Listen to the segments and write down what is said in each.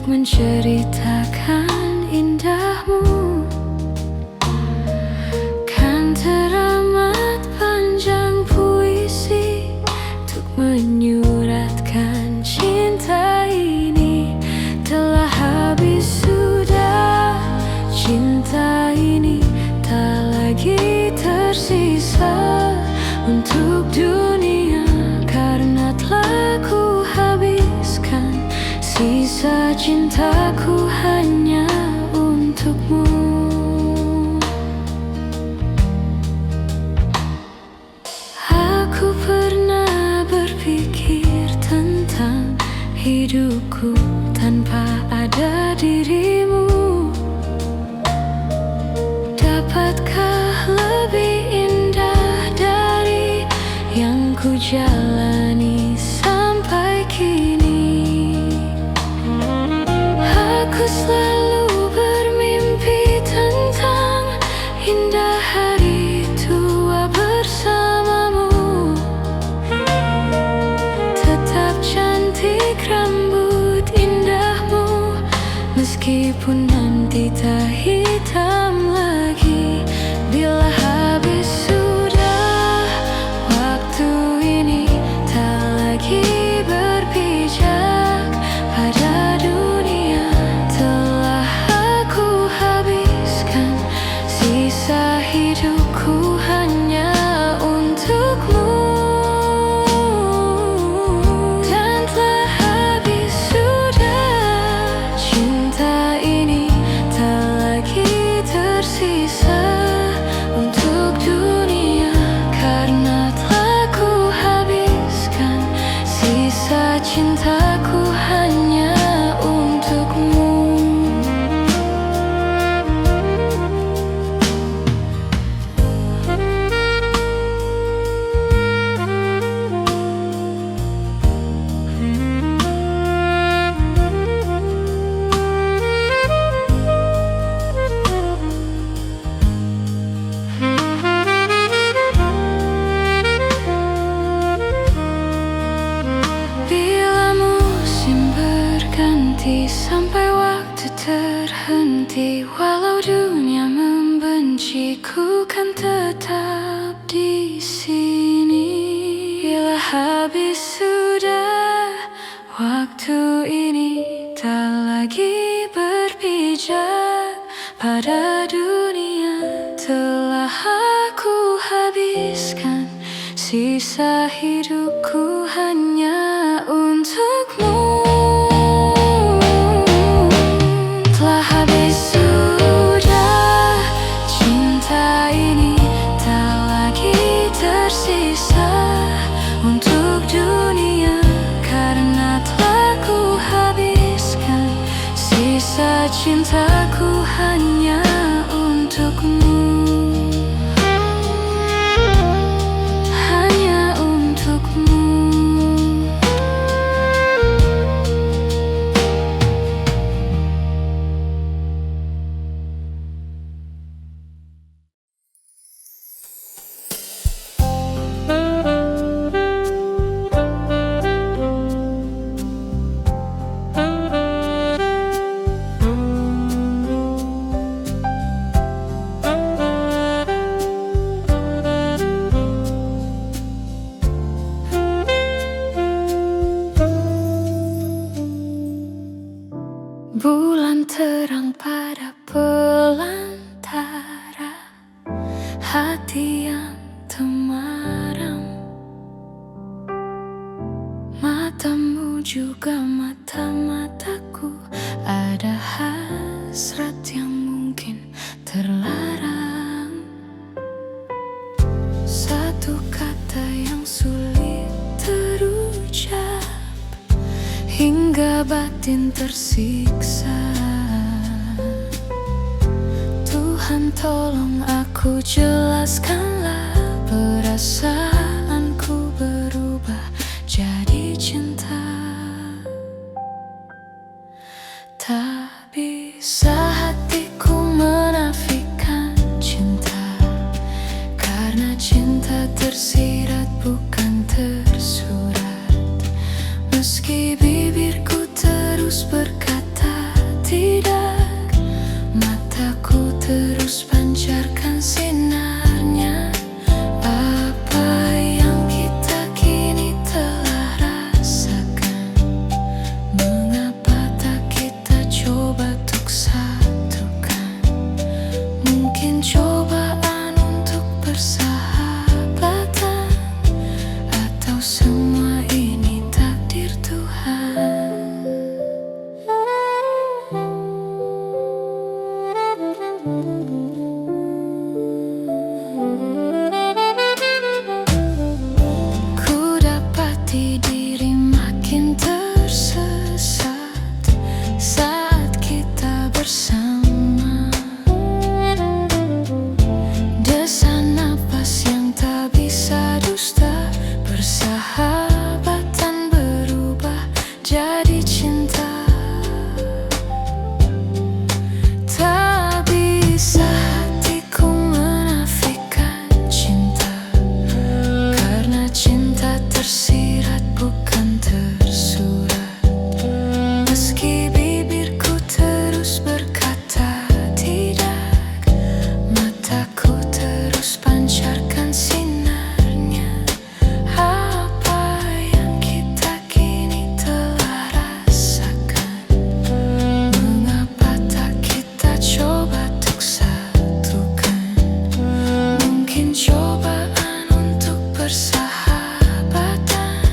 menceritakan indahmu. Kan teramat panjang puisi untuk menyuratkan cinta ini. Telah habis sudah cinta ini, tak lagi tersisa untuk dunia, karena telah ku habiskan sisa cintaku hanya untukmu. Aku pernah berpikir tentang hidupku tanpa ada dirimu. Dapatkah lebih indah dari yang ku jalani sampai kini? Aku selalu bermimpi tentang indah hari tua bersamamu. Tetap cantik rambut indahmu, meskipun nanti tak hitam lagi. Bila habis sudah waktu ini, tak lagi berpijak pada dunia. Telah aku habiskan sisa hidupku hanya untukmu. Dan telah habis sudah cinta ini, tak lagi tersisa untuk dunia, karena telah ku habiskan sisa cintaku hanya untukmu. Bila musim berganti sampai waktu terhenti, walau dunia membenci, ku kan tetap di sini. Bila habis sudah waktu ini, tak lagi berpijak pada dunia. Telah aku habiskan sisa hidupku hanya untukmu. Telah habis sudah cinta ini, tak lagi tersisa untuk dunia, karena telah ku habiskan sisa cintaku hanya untukmu. Hanya untukmu. Bulan terang pada belantara hati yang temaram. Matamu juga mata-mataku, ada hasrat yang mungkin terlarang. Satu kata yang sulit terucap, hingga batin tersiksa. Tuhan tolong aku, jelaskanlah perasaanku berubah jadi cinta. Tak bisa hatiku menafikan cinta, karena cinta tersirat bukan tersurat. Meski bibirku terus berkata tidak, mataku terus pancarkan sinarnya. Apa yang kita kini telah rasakan, mengapa tak kita coba untuk satukan? Mungkin cobaan untuk persahabatan, atau semua ini takdir Tuhan. Ku dapati diri makin tersesat saat kita bersama. Desan napas yang tak bisa dusta, persahabatan berubah jadi cinta. Tak bisa hatiku menafikan cinta, karena cinta tersirat bukan tersurat. Meski bibirku terus berkata tidak, mataku terus pancarkan sinarnya. Apa yang kita kini telah rasakan, mengapa tak kita coba untuk satukan? Mungkin cobaan untuk persahabatan,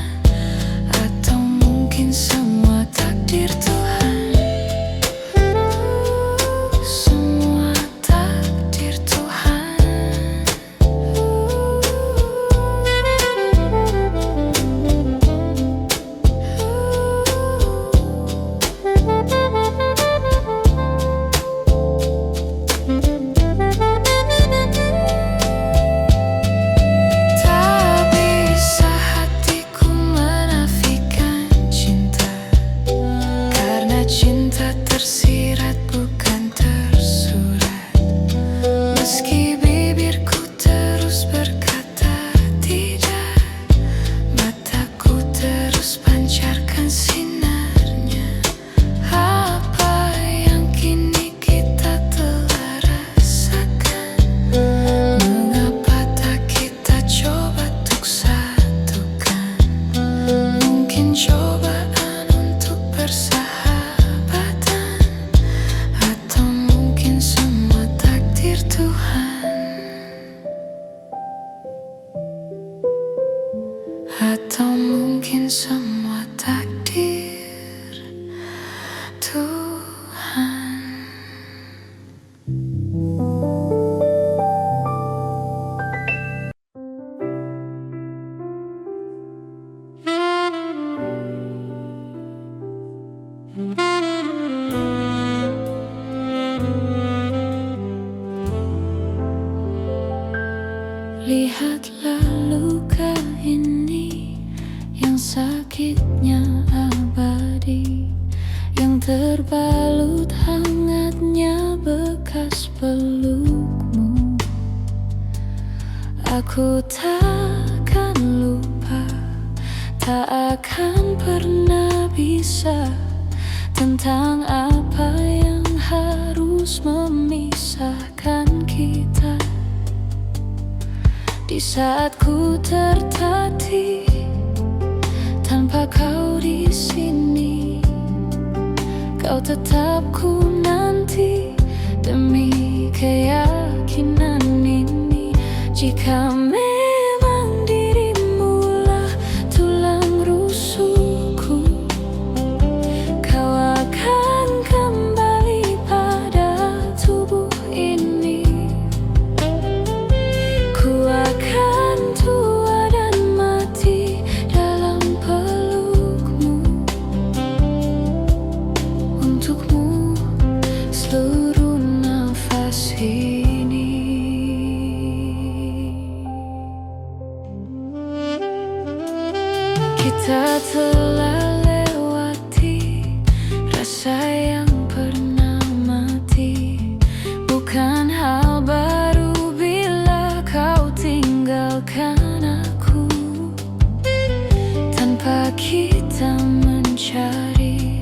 atau mungkin semua takdir Tuhan. Semua takdir Tuhan. Tak bisa hatiku menafikan cinta, karena cinta tersirat bukan tersurat. Meski bibirku terus berkata tidak, mataku terus pancarkan sinarnya. Apa yang kini kita telah rasakan, mengapa tak kita coba untuk satukan? Mungkin cobaan untuk persahabatan, atau mungkin semua takdir Tuhan. Atau mungkin semua takdir Tuhan. Lihatlah luka ini, yang sakitnya abadi, yang terbalut hangatnya bekas pelukmu. Aku takkan lupa, tak akan pernah bisa, tentang apa yang harus memisahkan kita. Di saat ku tertatih tanpa kau di sini, kau tetap ku nanti demi keyakinan ini. Jika memang dirimulah tulang rusukku, kau akan kembali pada tubuh ini. Ku akan tua dan mati dalam pelukmu, untukmu seluruh nafas ini. Kita telah lewati rasa yang pernah mati, bukan hal baru bila kau tinggalkan aku. Tanpa kita mencari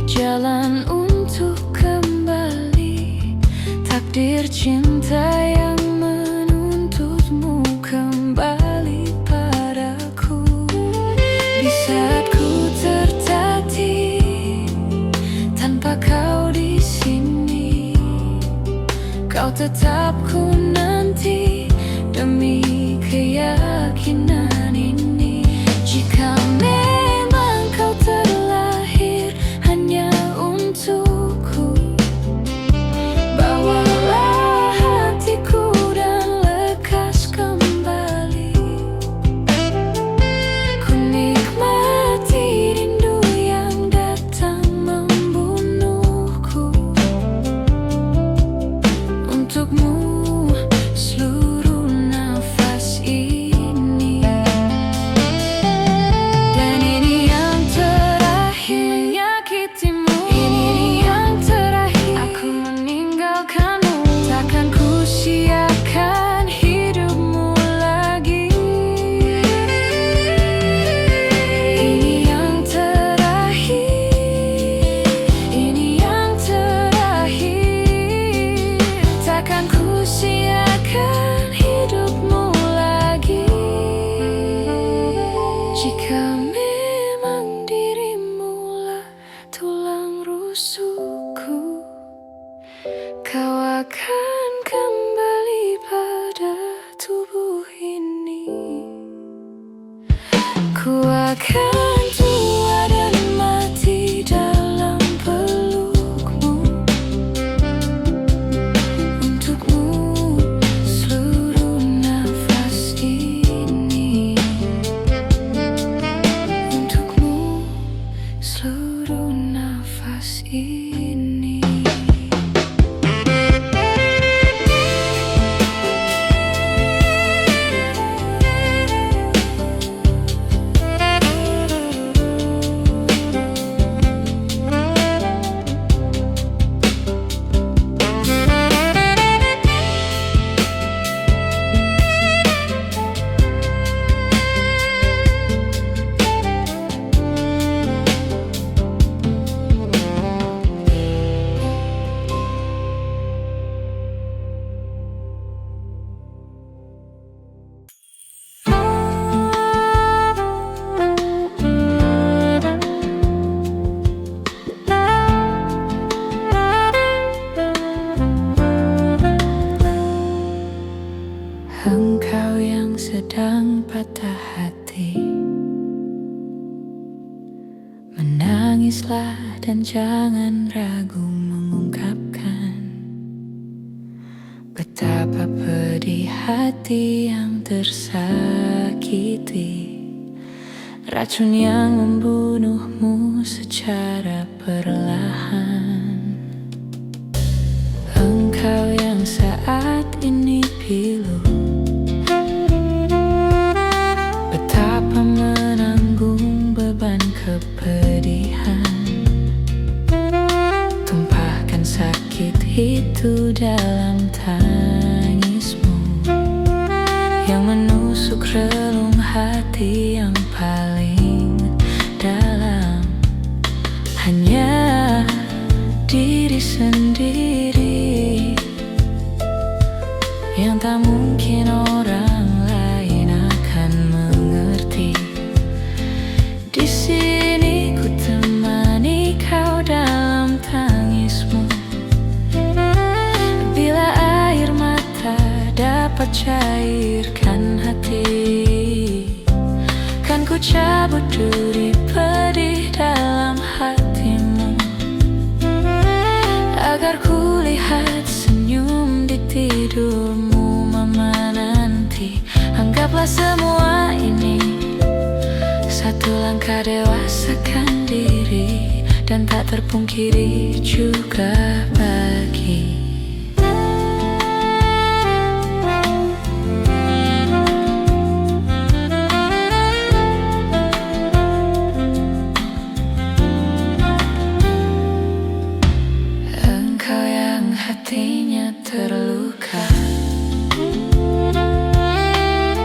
jalan untuk Hadir cinta yang menuntutmu kembali padaku. Di saat ku tertatih tanpa kau di sini, kau tetap ku nanti demi keyakinan ini. Jika memang kau terlahir hanya untukku, bawalah hatiku dan lekas kembali. Ku nikmati rindu yang datang membunuhku. Untukmu seluruh nafas ini. Dan ini yang terakhir menyakitimu. Ini yang terakhir aku meninggalkanmu. Takkan ku siakan hidupmu lagi. Ini yang terakhir, ini yang terakhir. Takkan ku siakan hidupmu lagi. Jika memang dirimulah tulang rusukku, kau akan kembali pada tubuh ini. Ku akan tua dan mati dalam pelukmu. Untukmu seluruh nafas ini. Untukmu seluruh nafas ini. Engkau yang sedang patah hati, menangislah dan jangan ragu mengungkapkan betapa pedih hati yang tersakiti. Racun yang membunuhmu secara perlahan. Engkau yang saat ini pilu, betapa menanggung beban kepedihan. Tumpahkan sakit itu dalam tangismu yang menusuk relung hati yang paling dalam. Hanya diri sendiri yang tak mungkin orang lain akan mengerti. Di sini ku temani kau dalam tangismu. Bila air mata dapat cairkan hati, kan ku cabut duri pedih dalam hatimu, agar ku lihat senyum di tidurmu. Mama nanti anggaplah semua ini satu langkah dewasakan diri, dan tak terpungkiri juga bagi engkau yang hatinya terluka.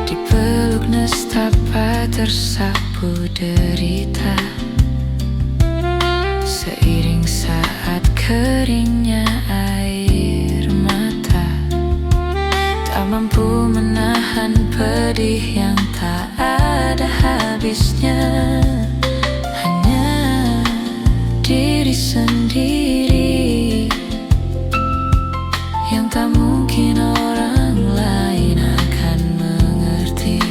Dipeluk nestapa tersapu derita, seiring saat keringnya air mata. pedih yang tak ada habisnya. Hanya diri sendiri yang tak mungkin orang lain akan mengerti.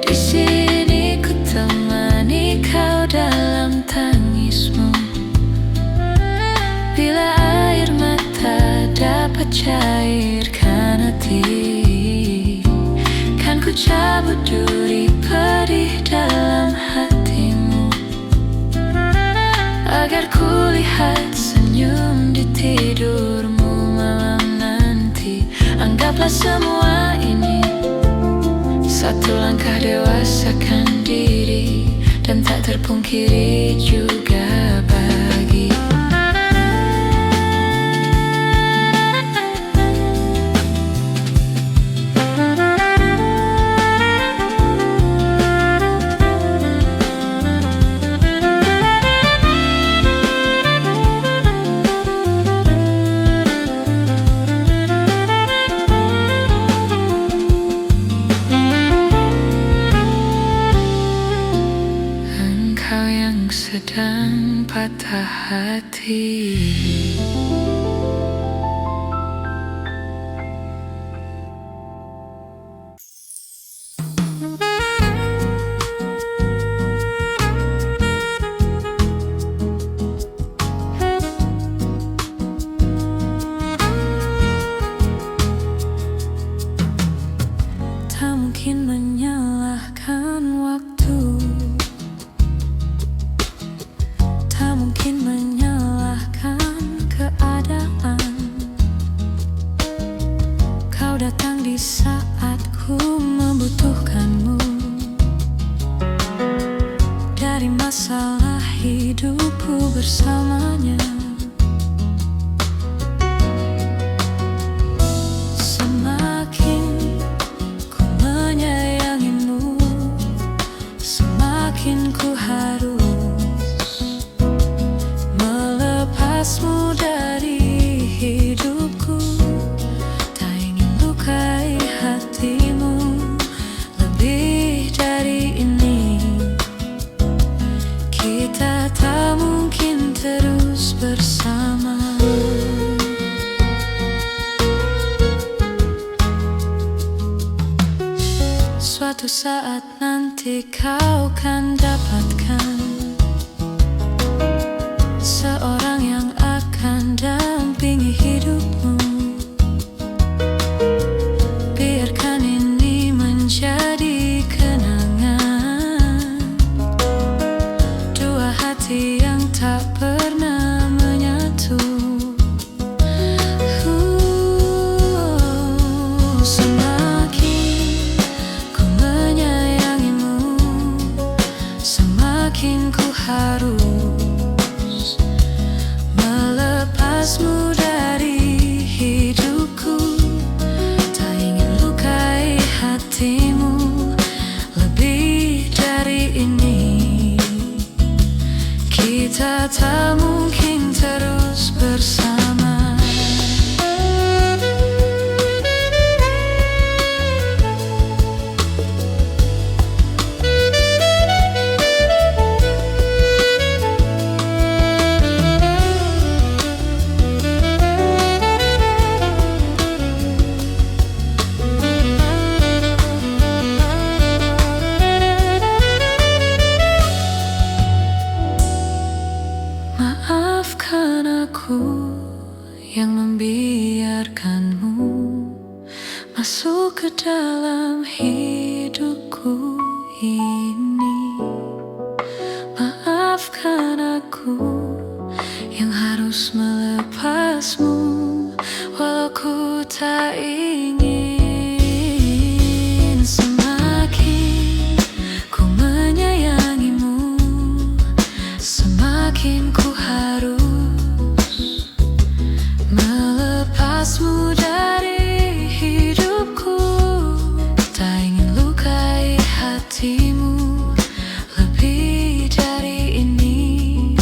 Di sini ku temani kau dalam tangismu. Bila air mata dapat cairkan hati, kan ku cabut duri pedih dalam hatimu, agar ku lihat senyum di tidurmu malam nanti. Anggaplah semua ini satu langkah dewasakan diri, dan tak terpungkiri juga bagi sedang patah hati. Tak mungkin menyalahkan waktu, mungkin menyalahkan keadaan. Kau datang di saat ku membutuhkanmu. Dari masalah hidupku bersamanya, semakin ku menyayangimu, semakin ku harus melepasmu dari hidupku. Tak ingin lukai hatimu lebih dari ini. Kita tak mungkin terus bersama. Suatu saat nanti kau kan dapatkan seorang yang akan dampingi hidupmu. Biarkan ini menjadi kenangan, dua hati yang tak pernah menyatu. Semakin ku menyayangimu, semakin ku harus melepasmu dari hidupku. Tak ingin lukai hatimu lebih dari ini. Kita tak mungkin terus bersama. Maafkan aku yang membiarkanmu masuk ke dalam hidupku ini. Maafkan aku yang harus melepasmu walau ku tak ingin. Semakin ku menyayangimu, semakin ku harus melepasmu dari hidupku. Tak ingin lukai hatimu lebih dari ini.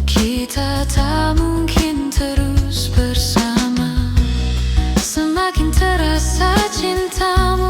Kita tak mungkin terus bersama. Semakin terasa cintamu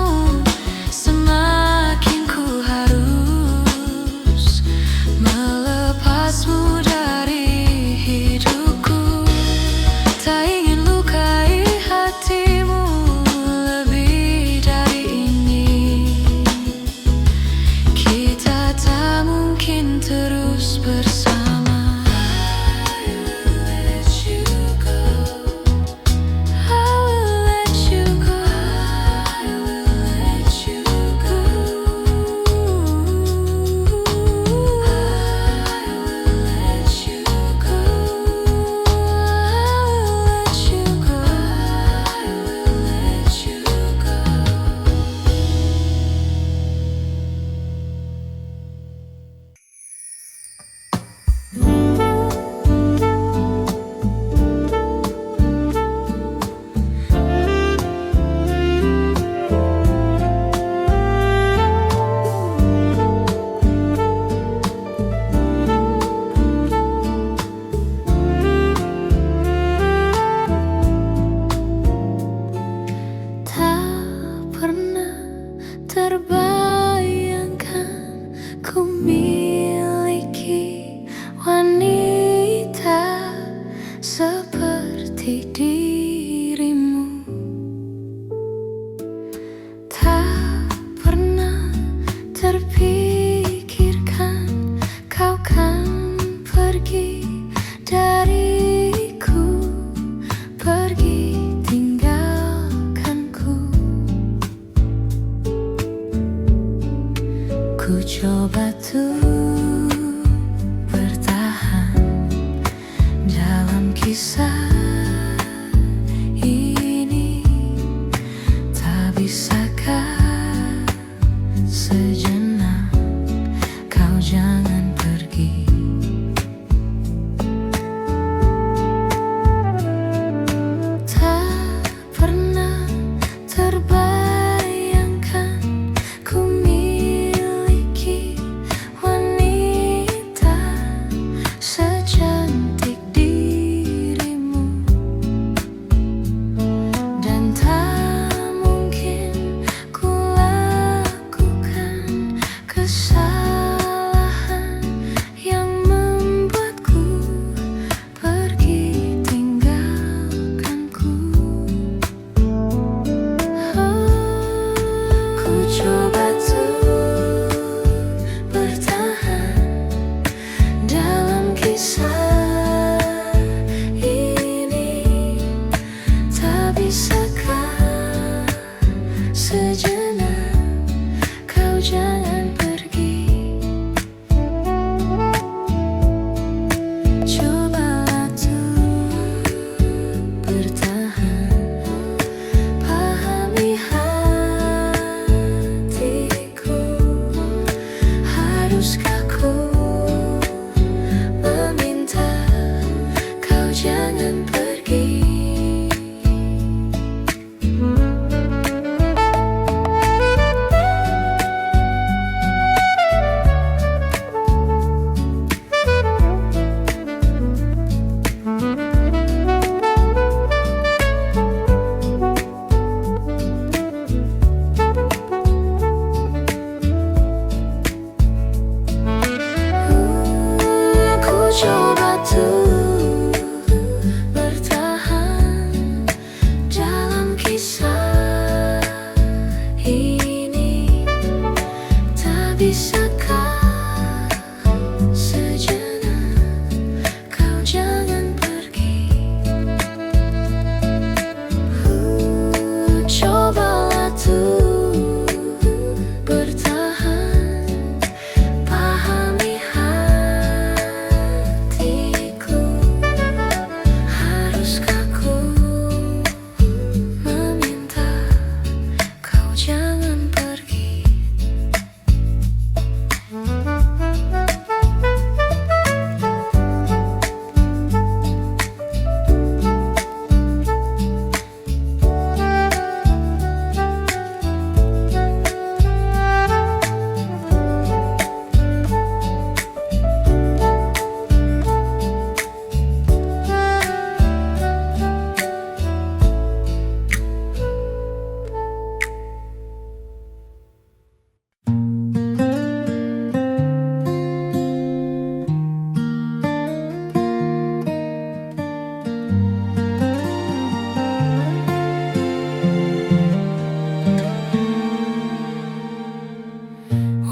seperti dirimu. Tak pernah terpikirkan kau kan pergi dariku, pergi tinggalkanku. Ku coba tuh bertahan dalam kisah ini. Tak bisakah sejenak kau jangan pergi? Tak pernah terbayangkan ku miliki wanita secantik dirimu, dan tak mungkin ku lakukan kesalahan yang membuatku pergi tinggalkanku. Ku coba tuh bertahan dalam kisah ini. Tak bisakah sejenak kau jangan pergi? Cobalah tuh bertahan, pahami hatiku. Haruskah ku meminta kau jangan pergi? Ku coba tuh bertahan dalam kisah ini. Tak bisakah sejenak kau jangan pergi? Cobalah tuh bertahan, pahami hatiku. Haruskah ku meminta kau jangan pergi?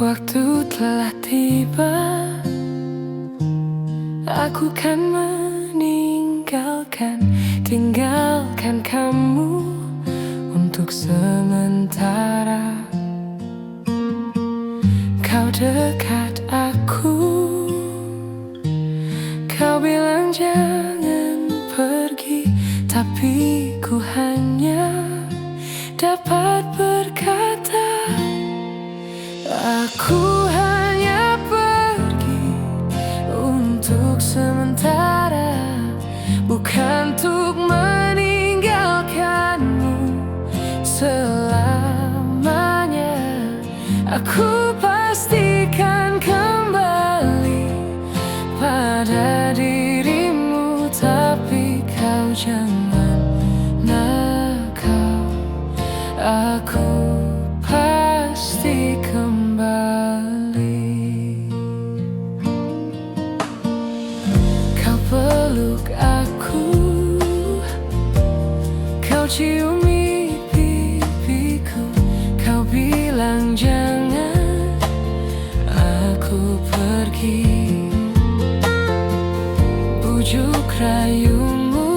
Waktu telah tiba, aku kan tinggalkan kamu untuk sementara. Kau dekat aku, kau bilang jangan pergi, tapi ku hanya dapat berkata, aku hanya pergi untuk sementara, bukan untuk meninggalkanmu selamanya. Aku pastikan kembali pada dirimu, tapi kau jangan nakal. Aku pasti kembali. Kau peluk aku, ciumi pipiku, kau bilang jangan aku pergi. Bujuk rayumu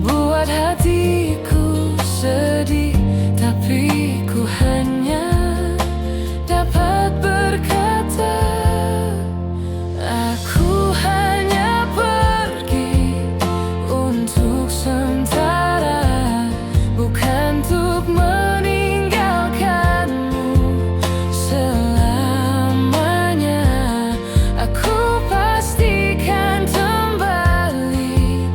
buat hatiku sedih, tapi ku hanya dapat berkata, aku hanya pergi untuk sementara, bukan untuk meninggalkanmu selamanya. Aku pastikan kembali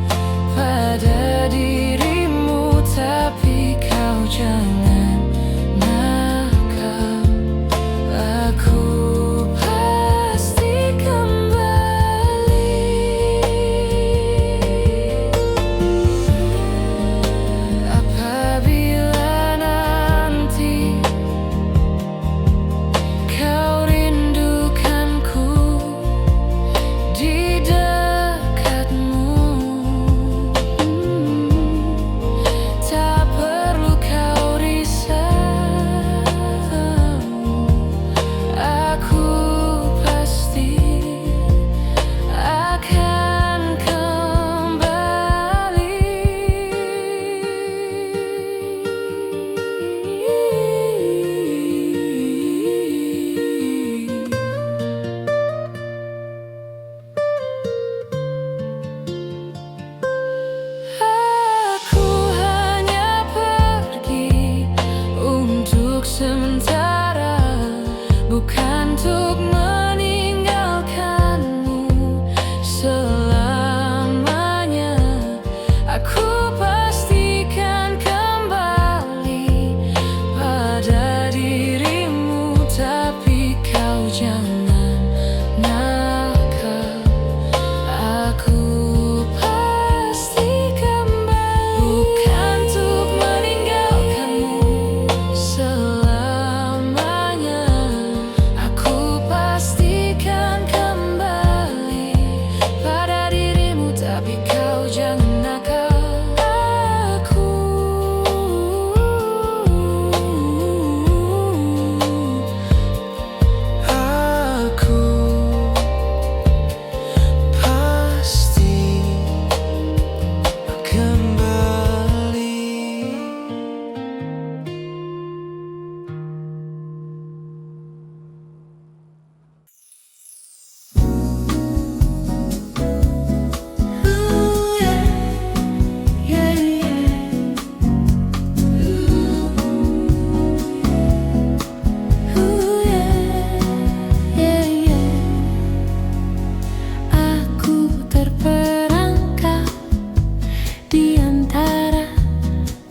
pada dirimu, tapi kau jangan nakal. Aku pasti kembali. Apabila nanti kau rindukanku di dekatmu, tak perlu kau risau, aku pasti akan kembali. Aku hanya pergi untuk sementara, bukan untuk meninggalkanmu selamanya. Aku pastikan kembali pada dirimu, tapi kau jangan nakal. Aku pasti kembali, bukan untuk meninggalkanmu selamanya. Aku pastikan kembali pada dirimu, tapi kau jangan nakal. Aku pasti kembali. Aku terperangkap di antara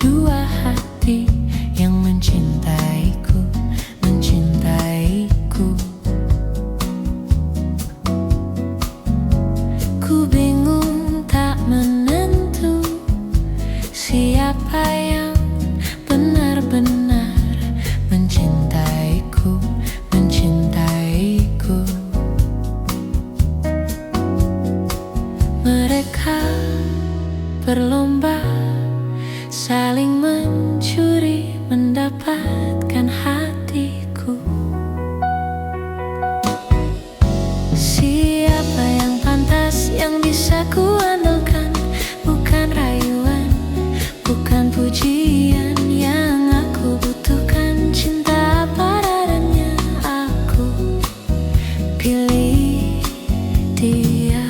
dua hati yang mencintaiku, mencintaiku. Ku bingung tak menentu siapa yang benar-benar mencintaiku, mencintaiku. Mereka berlomba saling mencuri, mendapatkan hatiku. Siapa yang pantas, yang bisa ku andalkan? Bukan rayuan, bukan pujian yang aku butuhkan. Cinta padanya aku pilih dia.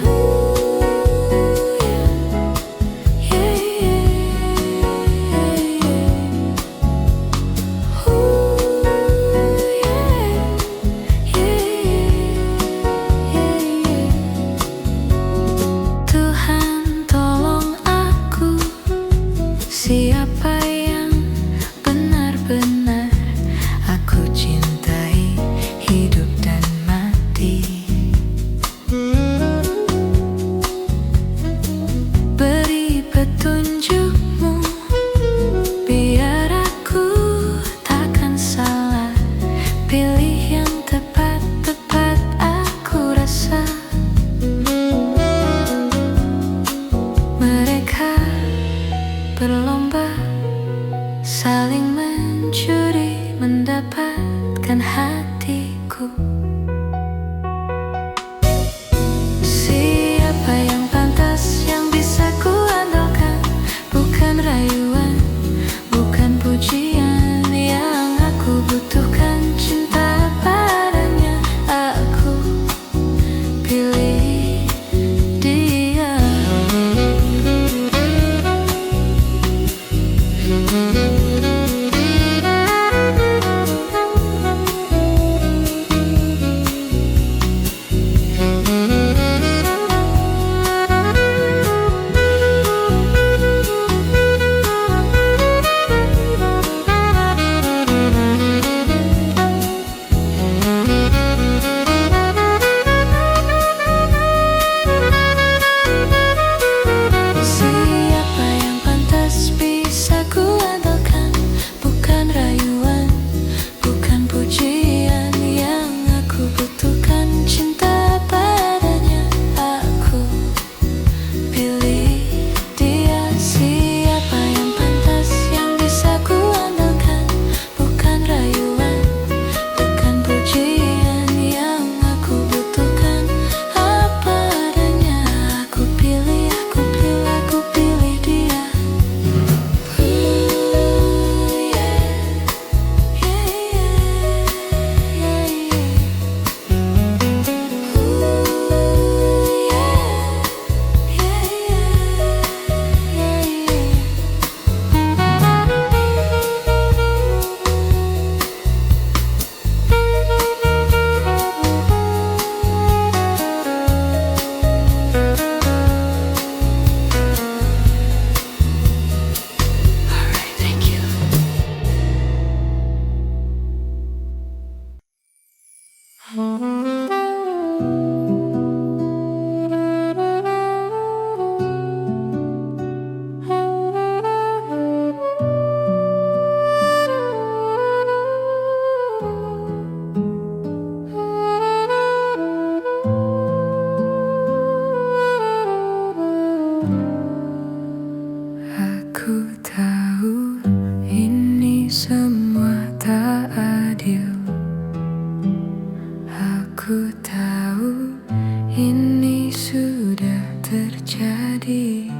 terjadi.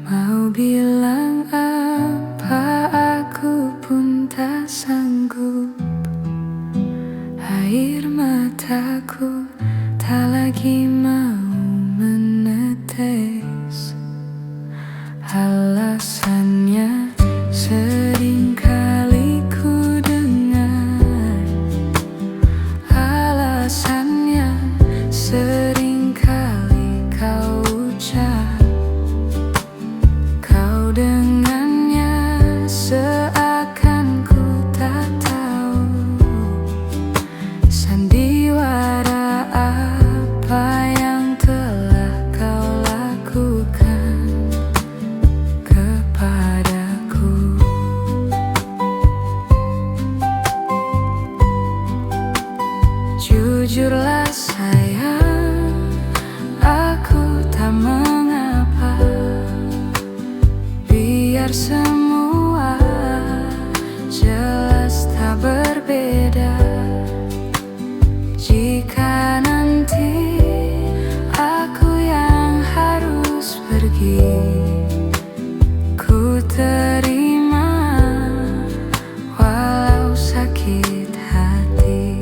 Mau bilang apa, aku pun tak sanggup. Air mataku tak lagi mau menetes. Alasannya seringkali ku dengar, alasannya seringkali kau ucap. Kau dengannya seakan ku tak tahu sandiwara apa yang telah kau lakukan kepadaku. Jujurlah sayang, aku tak mengapa. Biar semua jelas tak berbeda. Jika nanti aku yang harus pergi, ku terima walau sakit hati.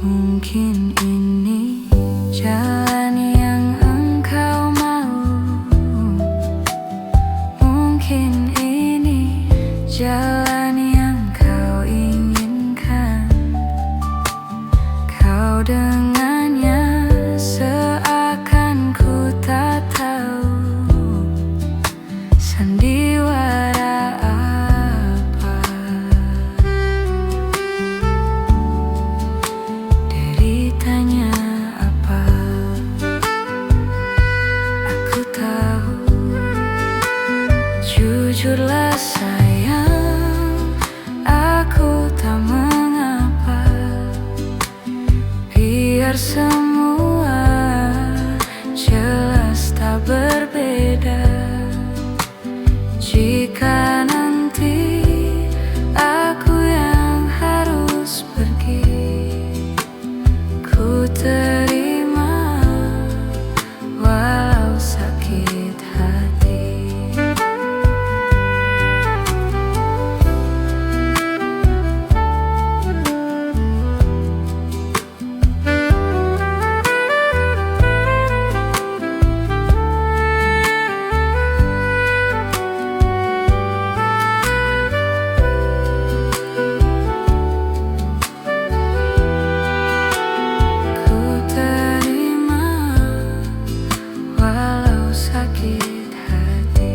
Mungkin ini jalan yang engkau mau, mungkin ini jalan yang kau inginkan. Kau dengannya seakan ku tak tahu sandiwara apa, deritanya apa. Aku tahu, jujurlah sayang, aku tak mengapa. Biar semua jelas tak berbeda. Jika nanti aku yang harus pergi, ku terima walau sakit hati. Ku terima walau sakit hati.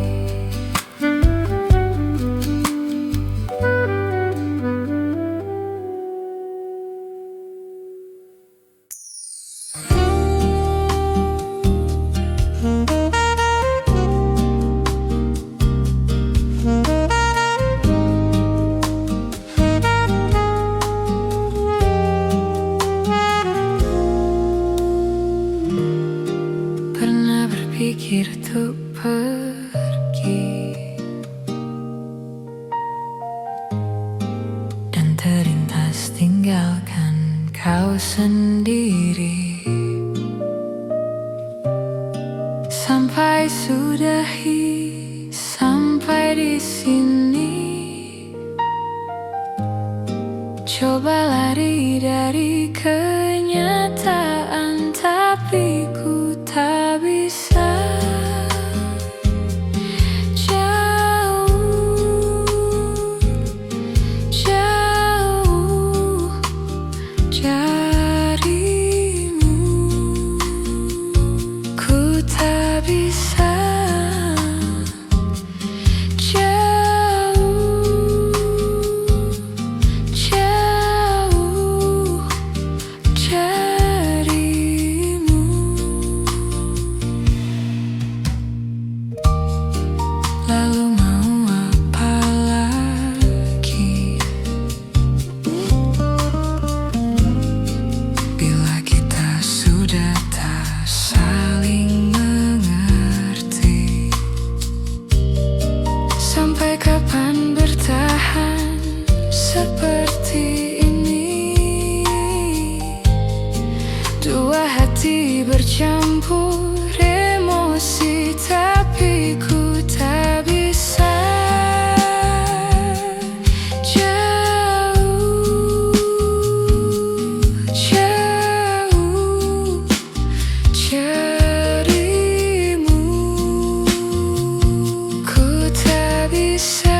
Pernah berpikir untuk pergi dan terlintas tinggalkan kau sendiri. Sampai sudahi sampai di sini. Coba lari dari kenyataan, tapi ku tak bisa. Jauh, jauh darimu. Ku tak bisa. Jauh, jauh darimu. Lalu mau apa lagi? Bila kita sudah tak saling mengerti. bercampur emosi, tapi ku tak bisa jauh, jauh darimu. Ku tak bisa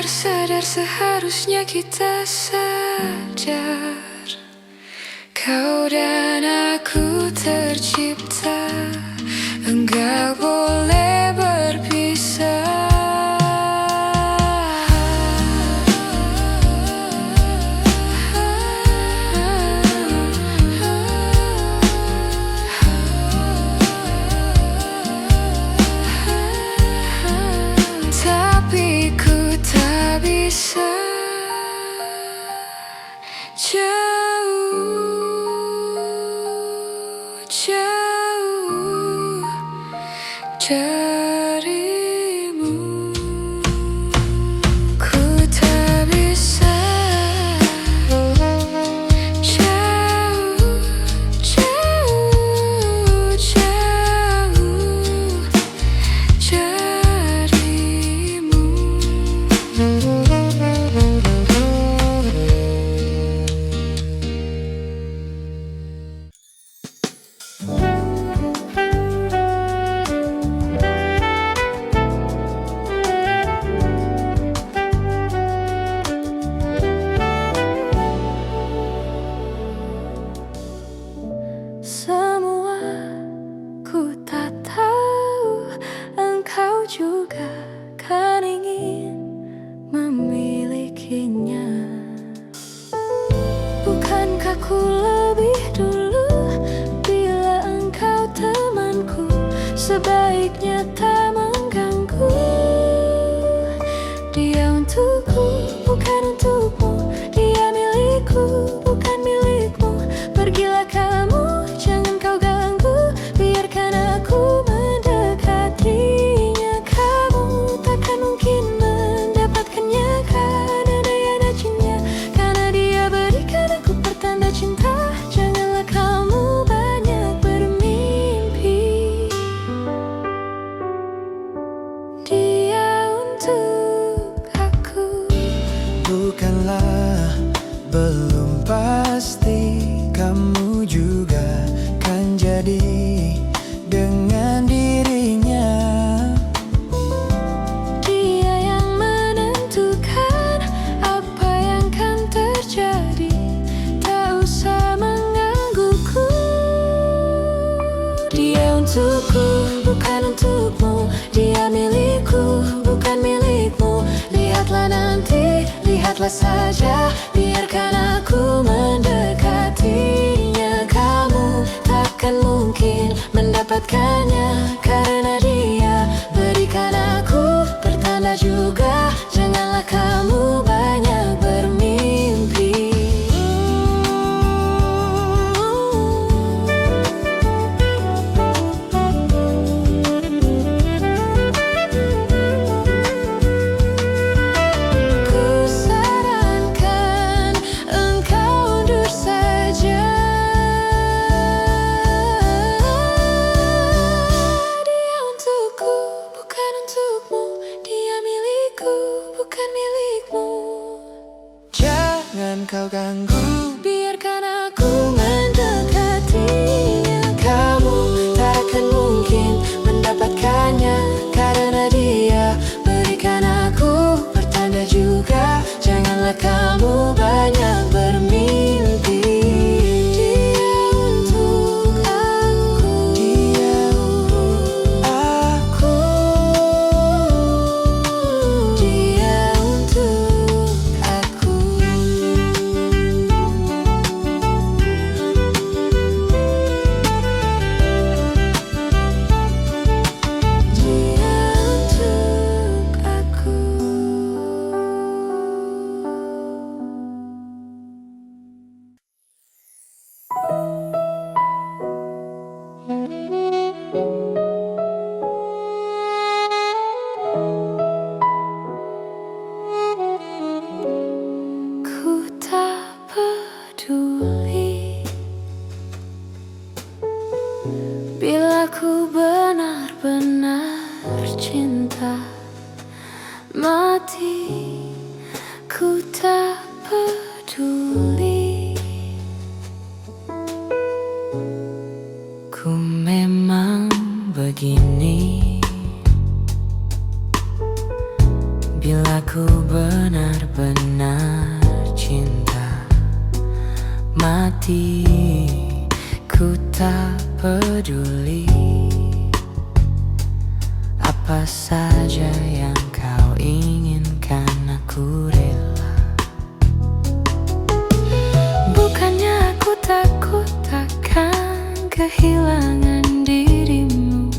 sadar, seharusnya kita sadar. Kau dan aku tercipta, enggak boleh berpisah. Tapi ku tak bisa jauh, jauh darimu. Ku tak bisa jauh, jauh, jauh darimu. Semua ku tak tahu, engkau juga kan ingin memilikinya. Bukankah ku lebih dulu bila engkau temanku? Sebaiknya tak mengganggu. Dia untukku, bukan untukmu. Dia milikku, bukan milikmu. Pergilah kamu, jangan kau ganggu. Biarkan aku mendekatinya. Kamu takkan mungkin mendapatkannya karena daya racunnya. Karena dia berikan aku pertanda cinta. Janganlah kamu banyak bermimpi. Dia untuk aku. Bukanlah belum pasti, kamu juga kan jadi dengan dirinya. Dia yang menentukan apa yang kan terjadi. Tak usah menggangguku. Dia untukku, bukan untukmu. Dia milikku, bukan milikmu. Lihatlah nanti, lihatlah saja. Biarkan aku mendekatinya. Kamu takkan mungkin mendapatkannya karena dia berikan aku pertanda juga. Janganlah kamu banyak bermimpi. Ku sarankan engkau undur saja. Dia cinta mati, ku tak peduli. Ku memang begini, bila ku benar-benar cinta mati, ku tak peduli. Apa saja yang kau inginkan, aku rela. Bukannya aku takut takkan kehilangan dirimu,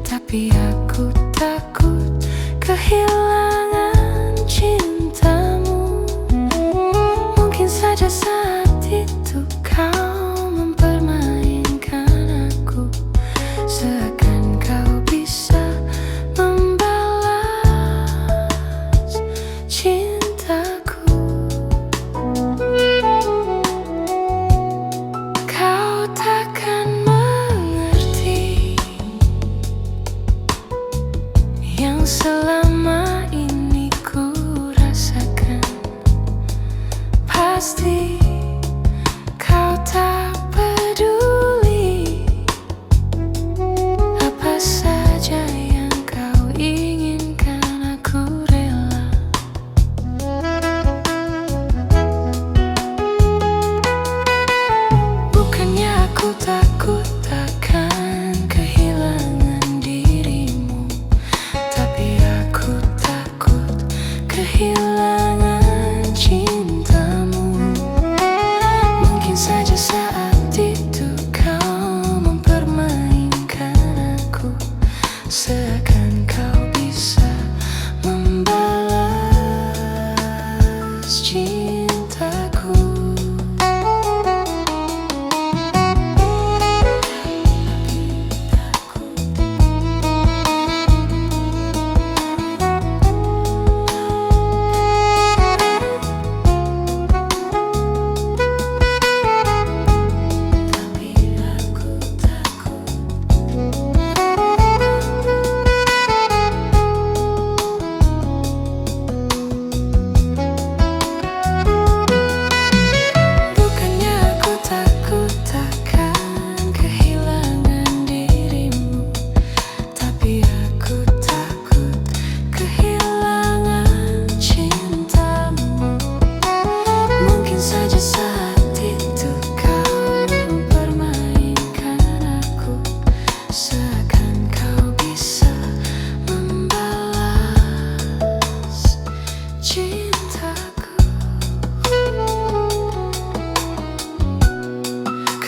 tapi aku takut kehilangan cintamu. Mungkin saja saat itu kau mempermainkan aku, seakan kau bisa membalas cintaku. Kau takkan mengerti yang selama ini ku rasakan. Pasti kau tak peduli. Apa saja yang kau inginkan, aku rela. Bukannya aku takut takkan kehilangan dirimu, tapi aku takut kehilangan cintamu. Mungkin saja saat itu kau mempermainkan aku, seakan kau bisa membalas cintaku. Bukannya aku takut takkan kehilangan dirimu, tapi aku takut kehilangan cintamu. Mungkin saja saat itu kau mempermainkan aku, seakan kau bisa membalas cintaku.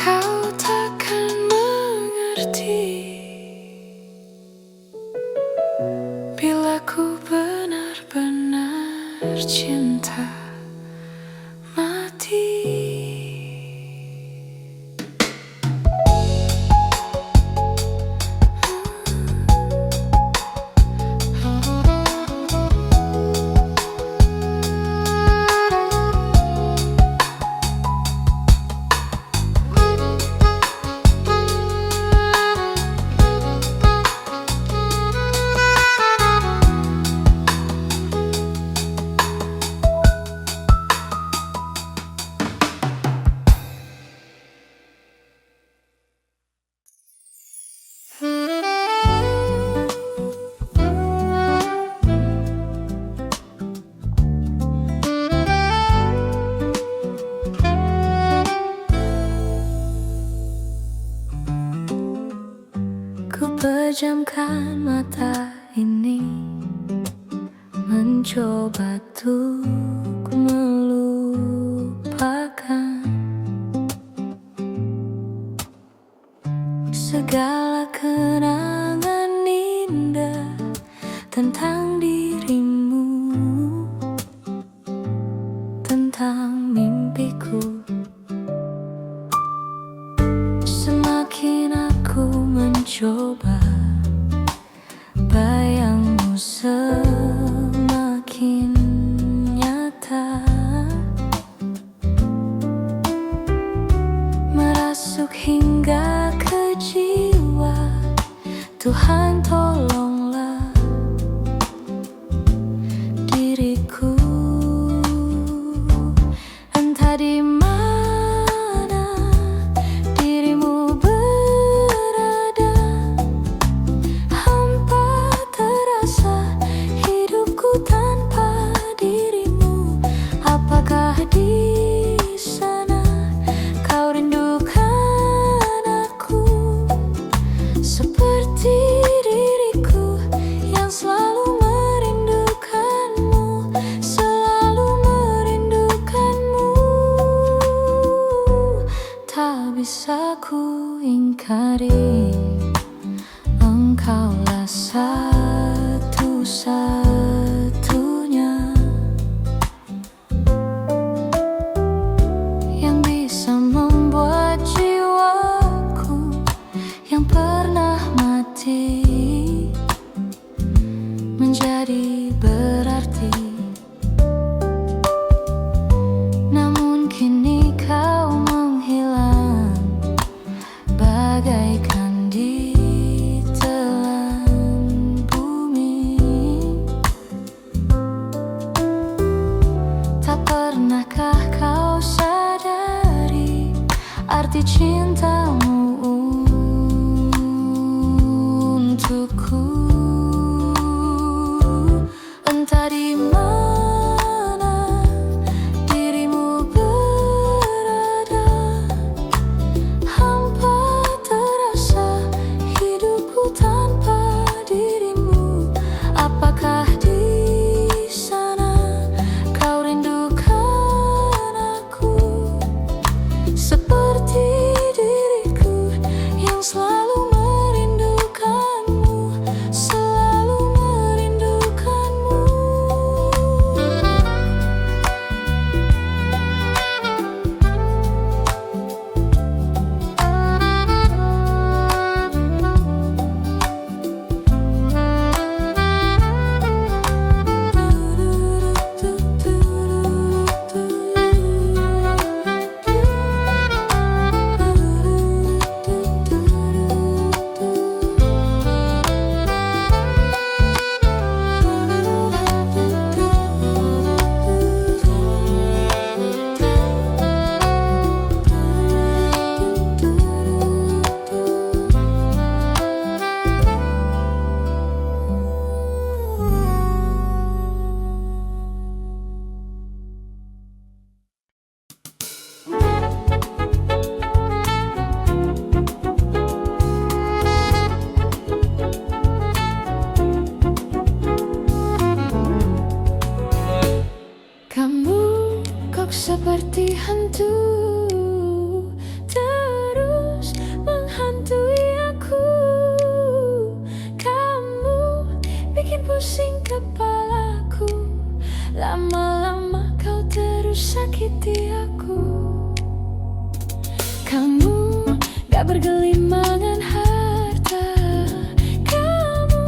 Kau takkan mengerti bila ku benar-benar cinta mati. Ku pejamkan mata ini, mencoba untuk melupakan segala kenangan indah tentang dirimu, tentang mimpiku. Semakin aku mencoba, bayangmu semakin nyata, merasuk hingga ke jiwa. Tuhan tolonglah Engkaulah satu-satunya yang bisa membuat jiwaku yang pernah mati menjadi berarti. Namun kini kau menghilang bagaikan ditelan bumi. Tak pernahkah kau sadari arti cintamu untukku? Entah di mana dirimu berada, hampa terasa hidupku tanpa dirimu. Apakah di sana kau rindukan aku seperti diriku yang selalu merindukanmu, selalu merindukanmu. Kamu kok seperti hantu, terus menghantui aku. Kamu bikin pusing kepalaku, lama-lama kau terus sakiti aku. Kamu gak bergelimangan harta, kamu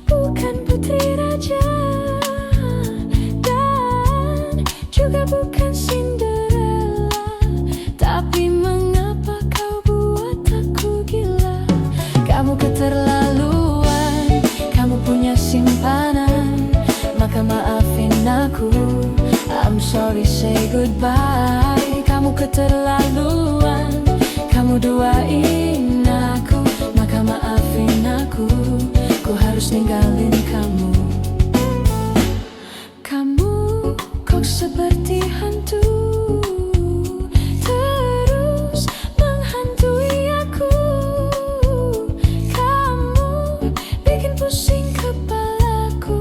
bukan putri raja, juga bukan Cinderella. Tapi mengapa kau buat aku gila? Kamu keterlaluan, kamu punya simpanan, maka maafin aku. I'm sorry, say goodbye. Kamu keterlaluan, kamu duain aku, maka maafin aku. Ku harus ninggalin kamu. Kamu kok seperti hantu, terus menghantui aku. Kamu bikin pusing kepalaku,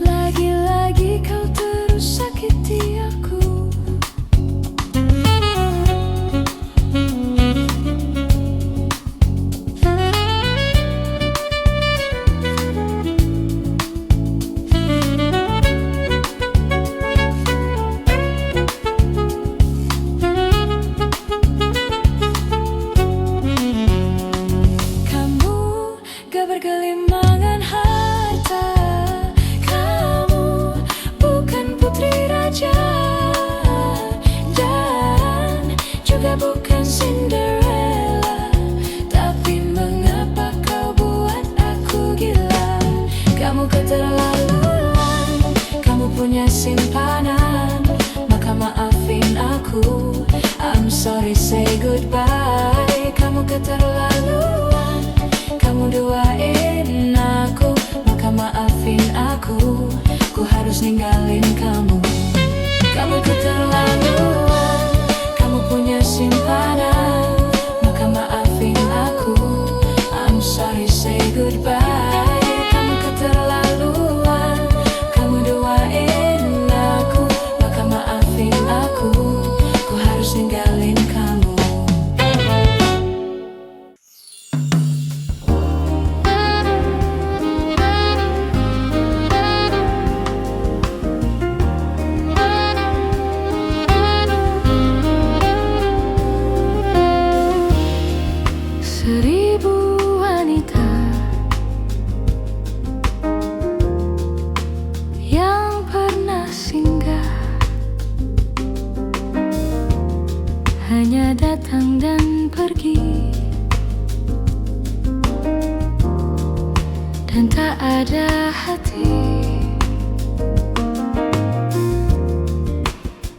lagi-lagi kau terus sakiti aku. Bergelimangan harta, kamu bukan putri raja, dan juga bukan Cinderella. Tapi mengapa kau buat aku gila? Kamu keterlaluan, kamu punya simpanan, maka maafin aku. I'm sorry, say goodbye. Kamu keterlaluan, kamu duain aku, maka maafin aku. Ku harus ninggalin kamu. Kamu keterlaluan, kamu punya simpanan, maka maafin aku. I'm sorry, say goodbye. Kamu keterlaluan, kamu duain aku, maka maafin aku. Ku harus ninggalin kamu. dan tak ada hati.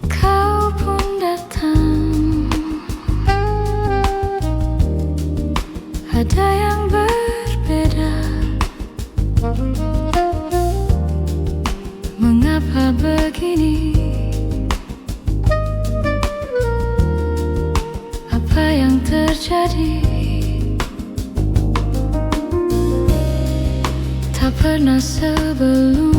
Kau pun datang, ada yang berbeda. Mengapa begini? Apa yang terjadi? Tak pernah sebelumnya